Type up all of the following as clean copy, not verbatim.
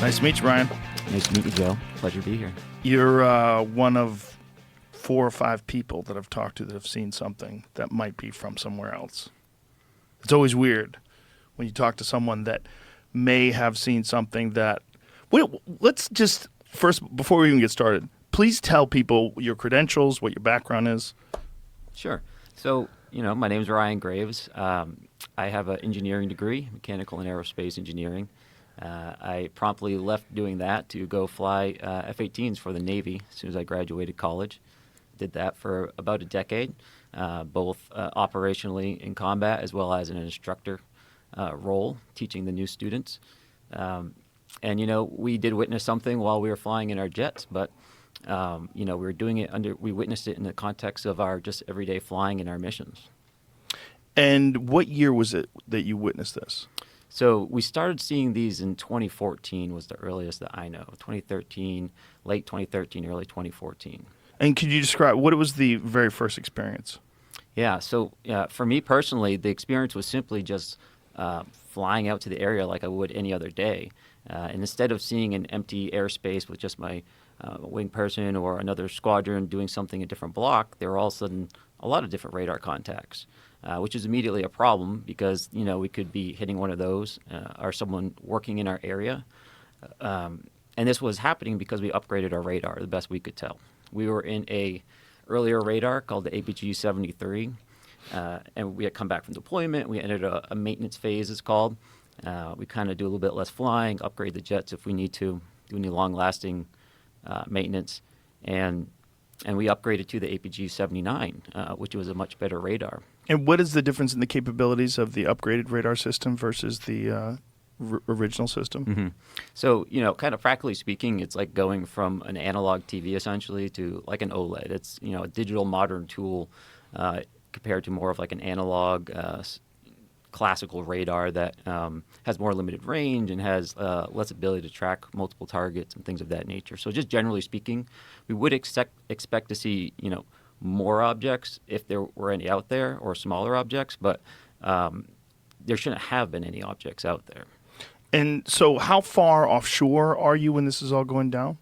Nice to meet you, Ryan. Nice to meet you, Joe. Pleasure to be here. You're one of 4 or 5 people that I've talked to that have seen something that might be from somewhere else. It's always weird when you talk to someone that may have seen something that... Wait, let's just, first, before we even get started, please tell people your credentials, what your background is. Sure. So, my name's Ryan Graves. I have an engineering degree, mechanical and aerospace engineering. I promptly left doing that to go fly F-18s for the Navy as soon as I graduated college. Did that for about a decade, both operationally in combat as well as in an instructor role, teaching the new students. And we did witness something while we were flying in our jets, but we were doing it we witnessed it in the context of our just everyday flying in our missions. And what year was it that you witnessed this? So we started seeing these in 2014 was the earliest that I know. 2013, late 2013, early 2014. And could you describe what was the very first experience? Yeah, so for me personally, the experience was simply just flying out to the area like I would any other day. And instead of seeing an empty airspace with just my wing person or another squadron doing something in a different block, there were all of a sudden a lot of different radar contacts, which is immediately a problem because, we could be hitting one of those or someone working in our area. And this was happening because we upgraded our radar the best we could tell. We were in a earlier radar called the APG-73, and we had come back from deployment. We entered a maintenance phase, it's called. We kind of do a little bit less flying, upgrade the jets if we need to, do any long-lasting maintenance, and we upgraded to the APG-79, which was a much better radar. And what is the difference in the capabilities of the upgraded radar system versus the original system? Mm-hmm. So, kind of practically speaking, it's like going from an analog TV essentially to like an OLED. It's, a digital modern tool compared to more of like an analog classical radar that has more limited range and has less ability to track multiple targets and things of that nature. So just generally speaking, we would expect to see, more objects if there were any out there or smaller objects, but there shouldn't have been any objects out there. And so how far offshore are you when this is all going down?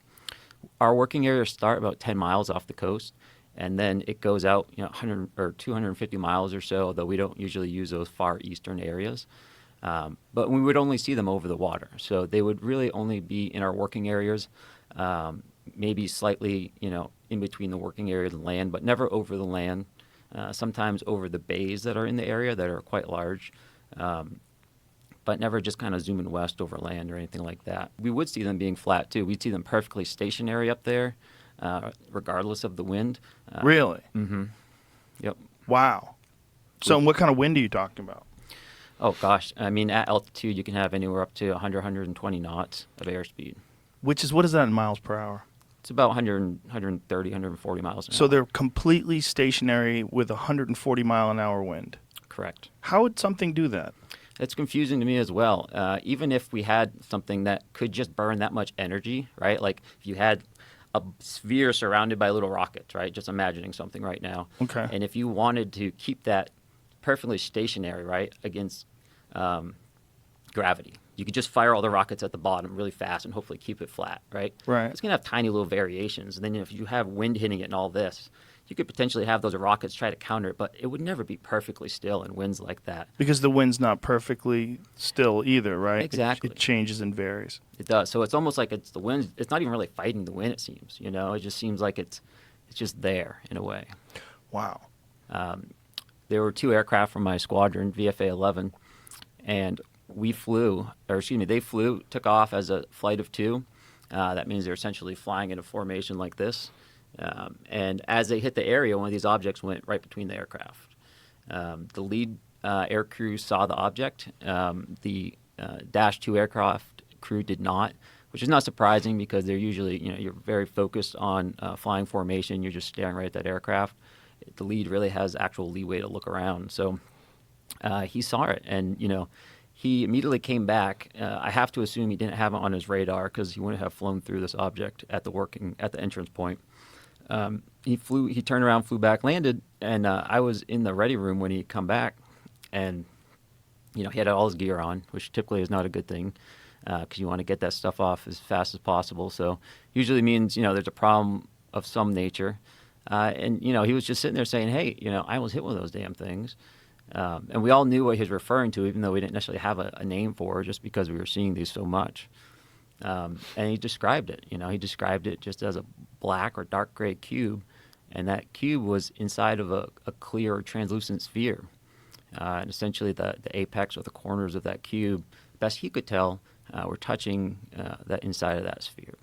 Our working areas start about 10 miles off the coast, and then it goes out 100 or 250 miles or so, though we don't usually use those far eastern areas. But we would only see them over the water. So they would really only be in our working areas, maybe slightly in between the working area and land, but never over the land. Sometimes over the bays that are in the area that are quite large. But never just kind of zooming west over land or anything like that. We would see them being flat, too. We'd see them perfectly stationary up there, regardless of the wind. Really? Mm-hmm. Yep. Wow. So what kind of wind are you talking about? Oh, gosh. I mean, at altitude, you can have anywhere up to 100, 120 knots of airspeed. What is that in miles per hour? It's about 100, 130, 140 miles an hour. So they're completely stationary with a 140 mile an hour wind? Correct. How would something do that? It's confusing to me as well. Even if we had something that could just burn that much energy, right? Like if you had a sphere surrounded by little rockets, right? Just imagining something right now. Okay. And if you wanted to keep that perfectly stationary, right, against gravity, you could just fire all the rockets at the bottom really fast and hopefully keep it flat, right? Right. It's going to have tiny little variations. And then if you have wind hitting it and all this, you could potentially have those rockets try to counter it, but it would never be perfectly still in winds like that. Because the wind's not perfectly still either, right? Exactly. It changes and varies. It does. So it's almost like it's the wind. It's not even really fighting the wind, it seems. It just seems like it's just there in a way. Wow. There were 2 aircraft from my squadron, VFA-11, and they flew, took off as a flight of 2. That means they're essentially flying in a formation like this. And as they hit the area, one of these objects went right between the aircraft. The lead air crew saw the object. The Dash 2 aircraft crew did not, which is not surprising because they're usually, you're very focused on flying formation. You're just staring right at that aircraft. The lead really has actual leeway to look around. So he saw it, and, he immediately came back. I have to assume he didn't have it on his radar because he wouldn't have flown through this object at the entrance point. He turned around, flew back, landed, and I was in the ready room when he come back, and he had all his gear on, which typically is not a good thing. because you want to get that stuff off as fast as possible. So usually means, there's a problem of some nature. And he was just sitting there saying, hey, I almost hit one of those damn things. And we all knew what he was referring to, even though we didn't necessarily have a name for it, just because we were seeing these so much. And he described it. He described it just as a black or dark gray cube, and that cube was inside of a clear or translucent sphere. And essentially, the apex or the corners of that cube, best he could tell, were touching that inside of that sphere.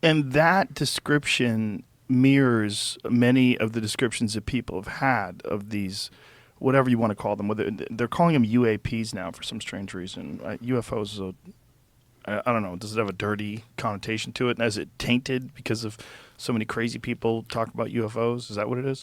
And that description mirrors many of the descriptions that people have had of these, whatever you want to call them. Whether they're calling them UAPs now for some strange reason. UFOs is I don't know. Does it have a dirty connotation to it? And is it tainted because of so many crazy people talk about UFOs? Is that what it is?